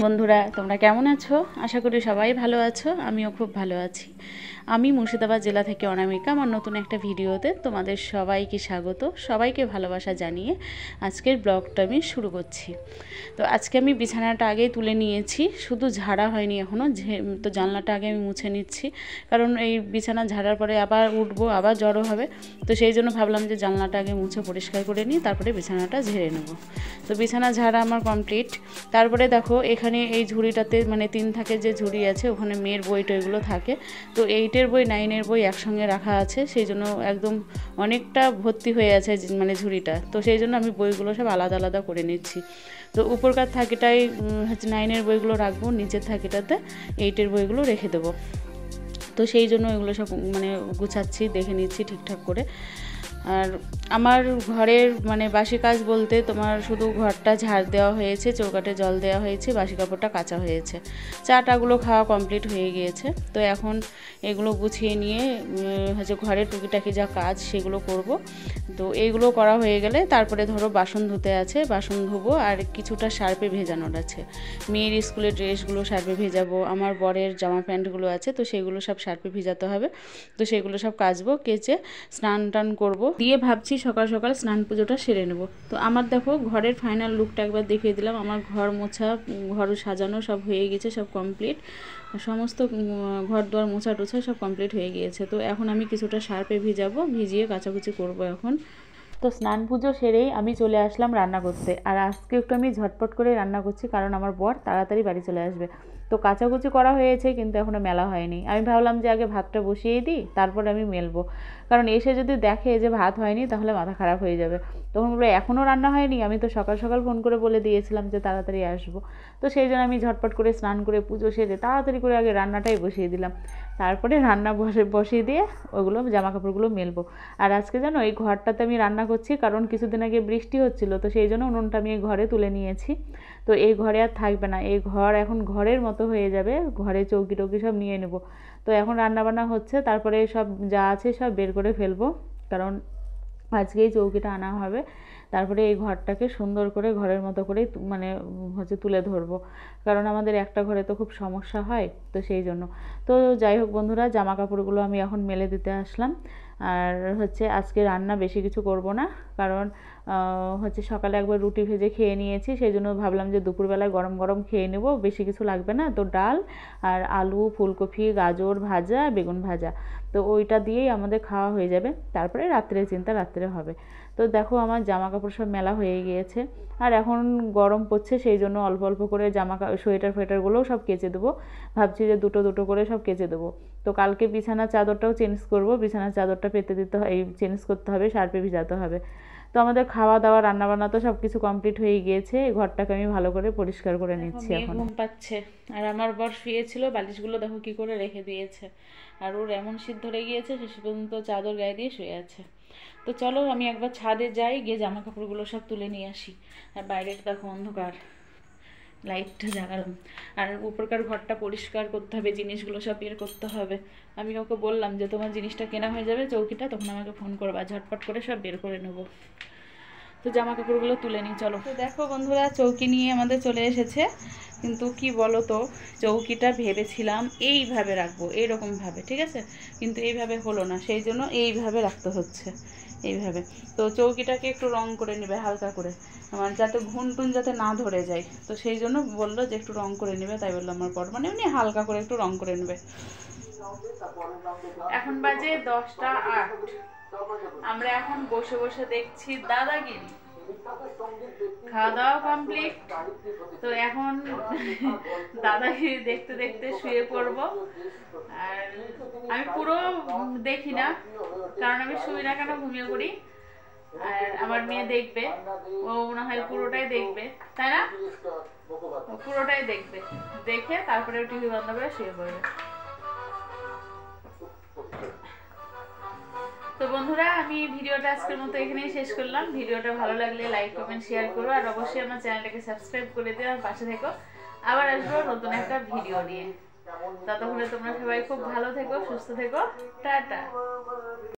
বন্ধুরা, তোমরা কেমন আছো? আশা করি সবাই ভালো আছো। আমিও খুব ভালো আছি। আমি মুর্শিদাবাদ জেলা থেকে অনামিকা। আমার নতুন একটা ভিডিওতে তোমাদের সবাইকে স্বাগত, সবাইকে ভালোবাসা জানিয়ে আজকের ব্লগটা আমি শুরু করছি। তো আজকে আমি বিছানাটা আগেই তুলে নিয়েছি, শুধু ঝাড়া হয়নি এখনও। তো জানলাটা আগে আমি মুছে নিচ্ছি, কারণ এই বিছানা ঝাড়ার পরে আবার উঠবো, আবার জড়ো হবে। তো সেই জন্য ভাবলাম যে জানলাটা আগে মুছে পরিষ্কার করে নিই, তারপরে বিছানাটা ঝেড়ে নেব। তো বিছানা ঝাড়া আমার কমপ্লিট। তারপরে দেখো এখানে এই ঝুড়িটাতে মানে 3 থাকে যে ঝুড়ি আছে, ওখানে মেয়ের বই টইগুলো থাকে। তো 8-এর বই 9-এর বই একসঙ্গে রাখা আছে, সেই জন্য একদম অনেকটা ভর্তি হয়ে আছে মানে ঝুড়িটা। তো সেই জন্য আমি বইগুলো সব আলাদা আলাদা করে নিচ্ছি। তো উপরকার থাকিটাই হচ্ছে 9-এর বইগুলো রাখবো, নিচের থাকিটাতে 8-এর বইগুলো রেখে দেবো। তো সেই জন্য এগুলো সব মানে গুছাচ্ছি, দেখে নিচ্ছি ঠিকঠাক করে। আর আমার ঘরের মানে বাসি কাজ বলতে তোমার শুধু ঘরটা ঝাড় দেওয়া হয়েছে, চৌকাঠে জল দেওয়া হয়েছে, বাসি কাপড়টা কাচা হয়েছে, চাটাগুলো খাওয়া কমপ্লিট হয়ে গিয়েছে। তো এখন এগুলো গুছিয়ে নিয়ে হচ্ছে ঘরের টুকিটাকি যা কাজ সেগুলো করব। তো এইগুলো করা হয়ে গেলে তারপরে ধরো বাসন ধুতে আছে, বাসন ধুবো। আর কিছুটা সার্ফে ভেজানোর আছে, মেয়ের স্কুলের ড্রেসগুলো সার্ফে ভেজাবো, আমার বরের জামা প্যান্টগুলো আছে, তো সেগুলো সব সার্ফে ভেজাতে হবে। তো সেগুলো সব কাচবো, কেচে স্নান টান করবো, দিয়ে ভাবছি সকাল সকাল স্নান পুজোটা সেরে নেব। তো আমার দেখো ঘরের ফাইনাল লুকটা একবার দেখিয়ে দিলাম। আমার ঘর মোছা, ঘর সাজানো সব হয়ে গেছে, সব কমপ্লিট। সমস্ত ঘর দুয়ার মোছা টোছা সব কমপ্লিট হয়ে গিয়েছে। তো এখন আমি কিছুটা সার্ফে ভিজাবো, ভিজিয়ে কাচাকুচি করবো এখন। তো স্নান পুজো সেরেই আমি চলে আসলাম রান্না করতে। আর আজকে একটু আমি ঝটপট করে রান্না করছি, কারণ আমার বর তাড়াতাড়ি বাড়ি চলে আসবে। তো কাচাকুচি করা হয়েছে, কিন্তু এখনও মেলা হয়নি। আমি ভাবলাম যে আগে ভাতটা বসিয়ে দিই, তারপরে আমি মেলবো। কারণ এসে যদি দেখে যে ভাত হয়নি, তাহলে মাথা খারাপ হয়ে যাবে। তখন বলবো এখনও রান্না হয়নি, আমি তো সকাল সকাল ফোন করে বলে দিয়েছিলাম যে তাড়াতাড়ি আসবো। তো সেই জন্য আমি ঝটপট করে স্নান করে পুজো সেরে তাড়াতাড়ি করে আগে রান্নাটাই বসিয়ে দিলাম। তারপরে রান্না বসিয়ে দিয়ে ওগুলো জামা কাপড়গুলো মেলবো। আর আজকে জানো এই ঘরটাতে আমি রান্না করছি, কারণ কিছুদিন আগে বৃষ্টি হচ্ছিল, তো সেই জন্য উনুনটা আমি এই ঘরে তুলে নিয়েছি। তো এই ঘরে আর থাকবে না, এই ঘর এখন ঘরের মতো হয়ে যাবে, ঘরে চৌকি টৌকি সব নিয়ে নেব। তো এখন রান্নাবান্না হচ্ছে, তারপরে সব যা আছে সব বের করে ফেলবো, কারণ আজকেই চৌকিটা আনা হবে। তারপরে এই ঘরটাকে সুন্দর করে ঘরের মতো করেই মানে হচ্ছে তুলে ধরবো, কারণ আমাদের একটা ঘরে তো খুব সমস্যা হয়। তো সেই জন্য তো যাই হোক বন্ধুরা, জামা কাপড়গুলো আমি এখন মেলে দিতে আসলাম। আর হচ্ছে আজকে রান্না বেশি কিছু করব না, কারণ হচ্ছে সকালে একবার রুটি ভেজে খেয়ে নিয়েছি, সেই জন্য ভাবলাম যে দুপুরবেলায় গরম গরম খেয়ে নেব, বেশি কিছু লাগবে না। তো ডাল আর আলু, ফুলকপি, গাজর ভাজা, বেগুন ভাজা, তো ওইটা দিয়েই আমাদের খাওয়া হয়ে যাবে। তারপরে রাত্রের চিন্তা রাত্রে হবে। তো দেখো আমার জামা কাপড় সব মেলা হয়ে গিয়েছে। আর এখন গরম পড়ছে, সেই জন্য অল্প অল্প করে সোয়েটার ফোয়েটারগুলোও সব কেচে দেবো। ভাবছি যে দুটো দুটো করে সব কেচে দেবো। তো কালকে বিছানার চাদরটাও চেঞ্জ করব, বিছানার চাদরটা পেতে দিতে হয়, চেঞ্জ করতে হবে, সার্ফে ভিজাতে হবে। তো আমাদের খাওয়া দাওয়া রান্নাবান্না তো সব কিছু কমপ্লিট হয়ে গিয়েছে। ঘরটাকে আমি ভালো করে পরিষ্কার করে নিচ্ছি এখন। ঘুম পাচ্ছে, আর আমার বর শুয়েছিল, বালিশগুলো দেখো কি করে রেখে দিয়েছে। আর ওর এমন শীত ধরে গিয়েছে, শেষ পর্যন্ত চাদর গায়ে দিয়ে শুয়ে আছে। তো চলো আমি একবার ছাদে যাই, গিয়ে জামা কাপড়গুলো সব তুলে নিয়ে আসি। আর বাইরের দেখো অন্ধকার, লাইটটা জ্বালালাম। আর উপরকার ঘরটা পরিষ্কার করতে হবে, জিনিসগুলো সব বের করতে হবে। আমি ওকে বললাম যে তোমার জিনিসটা কেনা হয়ে যাবে চৌকিটা, তখন আমাকে ফোন করবা, ঝটপট করে সব বের করে নেবো। তো জামা কাপড়গুলো তুলে নিই চলো। তো দেখো বন্ধুরা, চৌকি নিয়ে আমাদের চলে এসেছে। কিন্তু কি বলো তো, চৌকিটা ভেবেছিলাম এইভাবে রাখবো, এইরকমভাবে, ঠিক আছে, কিন্তু এইভাবে হলো না, সেই জন্য এইভাবে রাখতে হচ্ছে, এইভাবে। তো চৌকিটাকে একটু রং করে নেবে হালকা করে, আমার যাতে ঘুন টুন যাতে না ধরে যায়। তো সেই জন্য বললো যে একটু রং করে নেবে, তাই বললো আমার বর, মানে এমনি হালকা করে একটু রং করে নেবে। এখন বাজে 10টা 8। আমরা এখন বসে বসে দেখছি দাদাগিরি। খাওয়া দাওয়া কমপ্লিট। তো এখন দাদাগিরি দেখতে দেখতে শুয়ে পড়ব। আর আমি পুরো দেখি না, কারণ আমি শুই না কেন, ঘুমিয়ে পড়ি। আর আমার মেয়ে দেখবে, ও মনে হয় পুরোটাই দেখবে, তাই না? পুরোটাই দেখবে, দেখে তারপরে টিভি বন্ধ করে শুয়ে পড়বে। তো বন্ধুরা, আমি ভিডিওটা আজকের মতো এখানেই শেষ করলাম। ভিডিওটা ভালো লাগলে লাইক কমেন্ট শেয়ার করো, আর অবশ্যই আমার চ্যানেলটাকে সাবস্ক্রাইব করে দিও, আর পাশে থেকো। আবার আসবো নতুন একটা ভিডিও নিয়ে। ততক্ষণে তোমরা সবাই খুব ভালো থেকো, সুস্থ থেকো। টাটা।